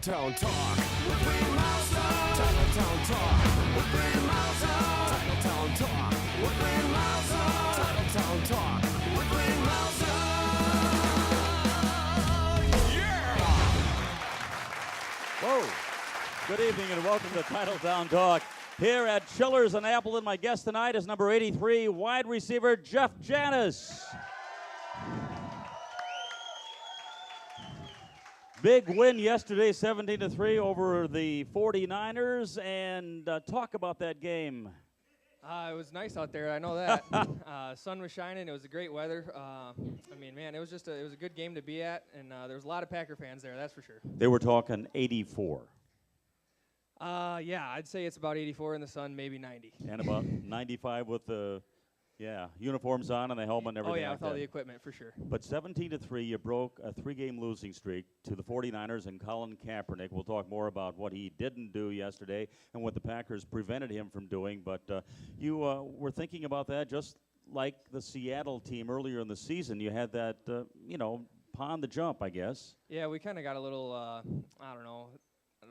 Titletown Talk with Lee Mouser. Titletown Talk with Lee Mouser. Titletown Talk with Lee Mouser. Titletown Talk with Lee Mouser. Yeah! Whoa. Good evening and welcome to Titletown Talk here at Chillers in Appleton. My guest tonight is number 83, wide receiver Janis. Big win yesterday, 17-3 over the 49ers, and talk about that game. It was nice out there, I know that. Sun was shining, it was a great weather. Man, it was a good game to be at, and there was a lot of Packer fans there, that's for sure. They were talking 84. Yeah, I'd say it's about 84 in the sun, maybe 90. And about 95 with the uniforms on and the helmet and everything. Oh, yeah, like with all that. the equipment, for sure. But 17-3, you broke a three-game losing streak to the 49ers and Colin Kaepernick. We'll talk more about what he didn't do yesterday and what the Packers prevented him from doing. But you were thinking about that just like the Seattle team earlier in the season. You had that, pond the jump, I guess. Yeah, we kind of got a little,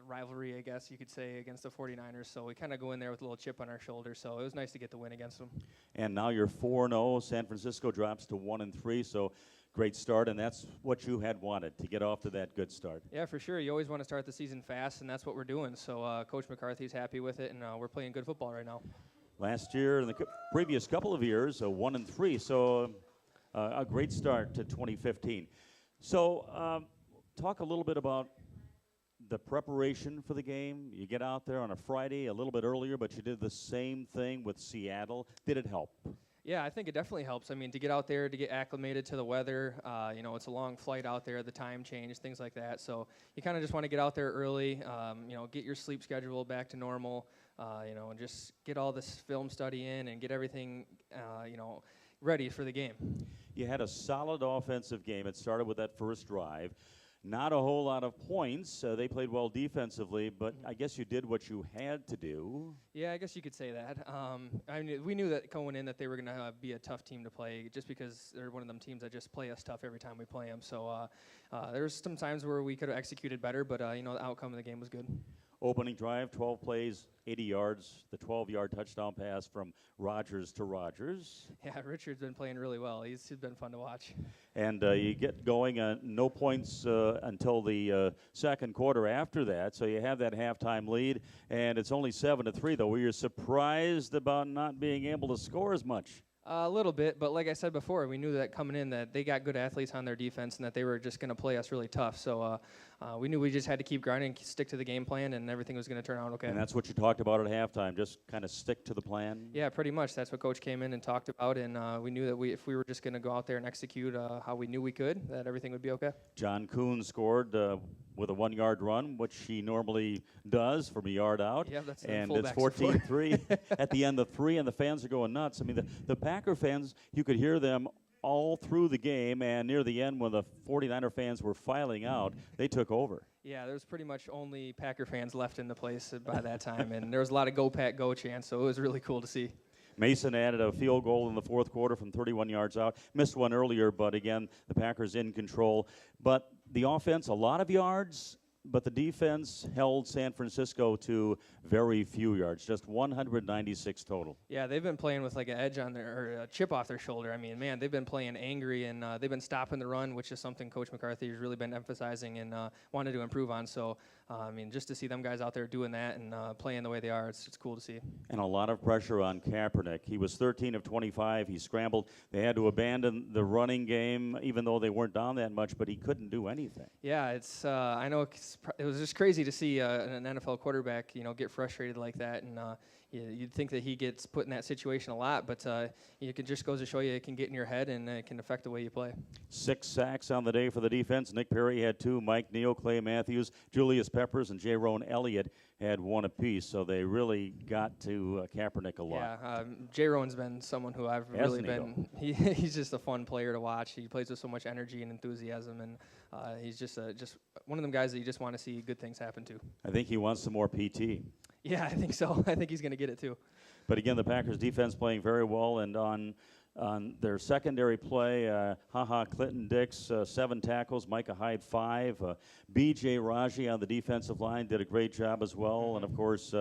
rivalry, I guess you could say, against the 49ers. So we kind of go in there with a little chip on our shoulder. So it was nice to get the win against them. And now you're 4-0. San Francisco drops to 1-3. So great start, and that's what you had wanted, to get off to that good start. Yeah, for sure. You always want to start the season fast, and that's what we're doing. So Coach McCarthy's happy with it, and we're playing good football right now. Last year and the previous couple of years, 1-3. So a great start to 2015. So talk a little bit about the preparation for the game. You get out there on a Friday a little bit earlier, but you did the same thing with Seattle. Did it help? Yeah, I think it definitely helps. I mean, to get out there, to get acclimated to the weather, it's a long flight out there, the time change, things like that. So you kind of just want to get out there early, get your sleep schedule back to normal, and just get all this film study in and get everything, ready for the game. You had a solid offensive game. It started with that first drive. Not a whole lot of points. They played well defensively, but I guess you did what you had to do. Yeah, I guess you could say that. We knew that going in that they were going to be a tough team to play, just because they're one of them teams that just play us tough every time we play them. So there's some times where we could have executed better, but the outcome of the game was good. Opening drive, 12 plays, 80 yards, the 12-yard touchdown pass from Rodgers to Rodgers. Yeah, Richard's been playing really well. He's been fun to watch. And you get going, no points until the second quarter after that. So you have that halftime lead, and it's only 7-3, though. Were you surprised about not being able to score as much? A little bit, but like I said before, we knew that coming in that they got good athletes on their defense and that they were just going to play us really tough. So we knew we just had to keep grinding, stick to the game plan, and everything was going to turn out okay. And that's what you talked about at halftime, just kind of stick to the plan? Yeah, pretty much. That's what Coach came in and talked about, and we knew that if we were just going to go out there and execute how we knew we could, that everything would be okay. John Kuhn scored with a 1-yard run, which he normally does from a yard out. Yeah, that's and it's 14-3 at the end of 3, and the fans are going nuts. I mean, the Packer fans, you could hear them all through the game, and near the end when the 49er fans were filing out, they took over. Yeah, there was pretty much only Packer fans left in the place by that time, and there was a lot of go Pack go chants, so it was really cool to see. Mason added a field goal in the fourth quarter from 31 yards out. Missed one earlier, but again, the Packers in control. But the offense, a lot of yards, but the defense held San Francisco to very few yards, just 196 total. Yeah, they've been playing with like an edge on or a chip off their shoulder. I mean, man, they've been playing angry, and they've been stopping the run, which is something Coach McCarthy has really been emphasizing and wanted to improve on. So, just to see them guys out there doing that and playing the way they are, it's cool to see. And a lot of pressure on Kaepernick. He was 13 of 25. He scrambled. They had to abandon the running game, even though they weren't down that much, but he couldn't do anything. Yeah, I know it was just crazy to see an NFL quarterback, get frustrated like that, and you'd think that he gets put in that situation a lot, but it just goes to show you it can get in your head and it can affect the way you play. 6 sacks on the day for the defense. Nick Perry had 2. Mike Neal, Clay Matthews, Julius Peppers, and Jaron Elliott had 1 apiece. So they really got to Kaepernick a lot. Yeah, Jaron's been someone who I've really been. He's just a fun player to watch. He plays with so much energy and enthusiasm, and he's just one of them guys that you just want to see good things happen to. I think he wants some more PT. Yeah, I think so. I think he's going to get it too. But again, the Packers defense playing very well, and on On their secondary play, Clinton Dix, 7 tackles, Micah Hyde, 5. B.J. Raji on the defensive line did a great job as well. And, of course,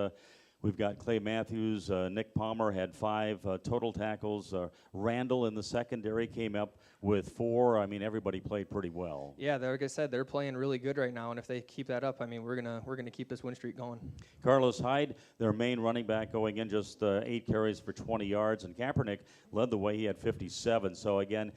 we've got Clay Matthews. Nick Palmer had 5 total tackles. Randall in the secondary came up with 4. I mean, everybody played pretty well. Yeah, like I said, they're playing really good right now, and if they keep that up, I mean, we're gonna keep this win streak going. Carlos Hyde, their main running back, going in just 8 carries for 20 yards, and Kaepernick led the way. He had 57. So again,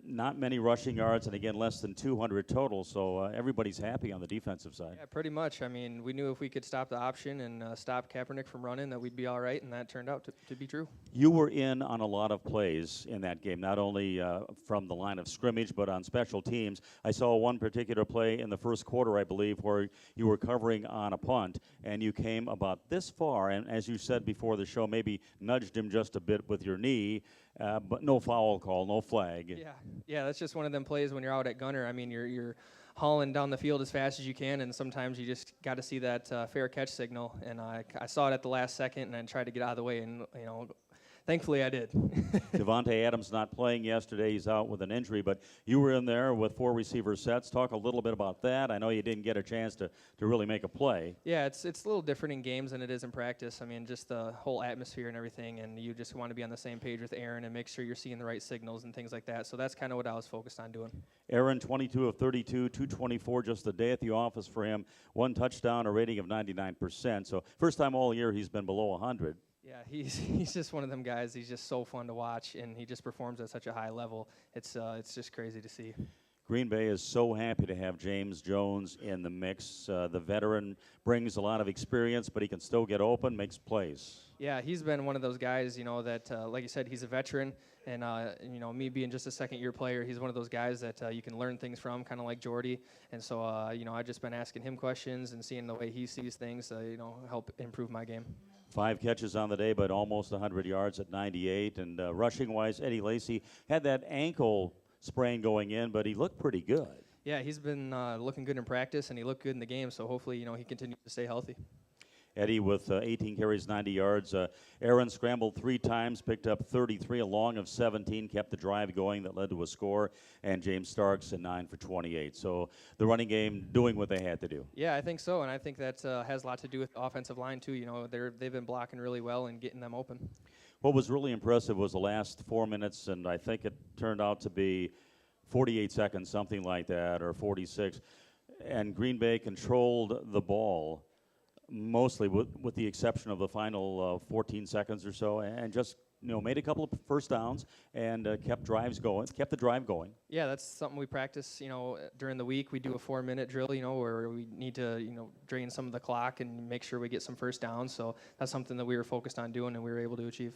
not many rushing yards, and again, less than 200 total. So everybody's happy on the defensive side. Yeah, pretty much. I mean, we knew if we could stop the option and stop Kaepernick from running, that we'd be all right, and that turned out to be true. You were in on a lot of plays in that game, not only from the line of scrimmage, but on special teams. I saw one particular play in the first quarter, I believe, where you were covering on a punt, and you came about this far, and as you said before the show, maybe nudged him just a bit with your knee, but no foul call, no flag. Yeah, that's just one of them plays when you're out at gunner. I mean, you're hauling down the field as fast as you can, and sometimes you just got to see that fair catch signal. And I saw it at the last second, and I tried to get out of the way, and thankfully I did. Devontae Adams not playing yesterday. He's out with an injury, but you were in there with 4 receiver sets. Talk a little bit about that. I know you didn't get a chance to really make a play. Yeah, it's a little different in games than it is in practice. I mean, just the whole atmosphere and everything, and you just want to be on the same page with Aaron and make sure you're seeing the right signals and things like that. So that's kind of what I was focused on doing. Aaron, 22 of 32, 224, just a day at the office for him. 1 touchdown, a rating of 99%. So first time all year he's been below 100. Yeah, he's just one of them guys. He's just so fun to watch, and he just performs at such a high level. It's just crazy to see. Green Bay is so happy to have James Jones in the mix. The veteran brings a lot of experience, but he can still get open, makes plays. Yeah, he's been one of those guys, that, like you said, he's a veteran. And, me being just a second-year player, he's one of those guys that you can learn things from, kind of like Jordy. And so, I've just been asking him questions and seeing the way he sees things to, help improve my game. 5 catches on the day, but almost 100 yards at 98. And rushing-wise, Eddie Lacy had that ankle sprain going in, but he looked pretty good. Yeah, he's been looking good in practice, and he looked good in the game. So hopefully, he continues to stay healthy. Eddie with 18 carries, 90 yards. Aaron scrambled 3 times, picked up 33, a long of 17, kept the drive going that led to a score. And James Starks at 9 for 28. So the running game doing what they had to do. Yeah, I think so, and I think that has a lot to do with the offensive line too. They've been blocking really well and getting them open. What was really impressive was the last 4 minutes, and I think it turned out to be 48 seconds, something like that, or 46. And Green Bay controlled the ball mostly with the exception of the final 14 seconds or so, and just made a couple of first downs and kept the drive going. Yeah, that's something we practice, during the week. We do a 4-minute drill, where we need to, drain some of the clock and make sure we get some first downs. So that's something that we were focused on doing and we were able to achieve.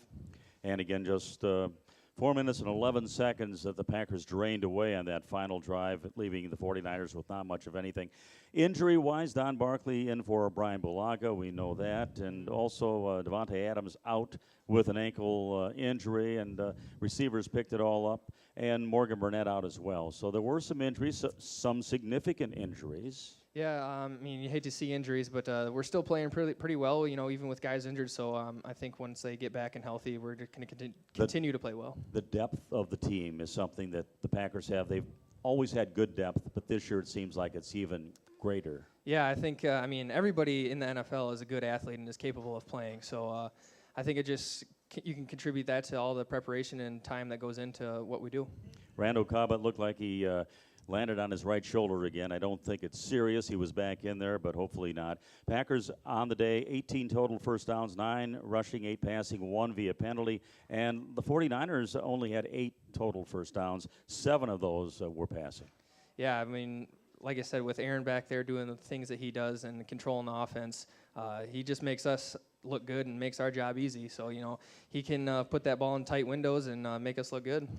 And again, just 4 minutes and 11 seconds that the Packers drained away on that final drive, leaving the 49ers with not much of anything. Injury-wise, Don Barkley in for Brian Bulaga, we know that, and also Devontae Adams out with an ankle injury, and receivers picked it all up, and Morgan Burnett out as well. So there were some injuries, some significant injuries. Yeah, you hate to see injuries, but we're still playing pretty well, even with guys injured. So I think once they get back and healthy, we're going to continue to play well. The depth of the team is something that the Packers have. They've always had good depth, but this year it seems like it's even greater. Yeah, I think, everybody in the NFL is a good athlete and is capable of playing. So I think you can contribute that to all the preparation and time that goes into what we do. Randall Cobb looked like he landed on his right shoulder again. I don't think it's serious. He was back in there, but hopefully not. Packers on the day, 18 total first downs, 9 rushing, 8 passing, 1 via penalty. And the 49ers only had 8 total first downs. 7 of those were passing. Yeah, like I said, with Aaron back there doing the things that he does and controlling the offense, he just makes us look good and makes our job easy. So, he can put that ball in tight windows and make us look good.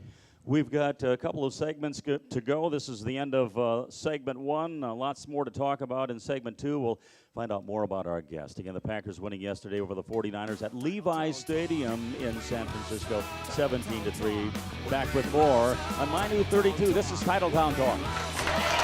We've got a couple of segments to go. This is the end of segment 1. Lots more to talk about in segment 2. We'll find out more about our guest. Again, the Packers winning yesterday over the 49ers at Levi's Stadium in San Francisco, 17-3. Back with more on My New 32. This is Titletown Talk.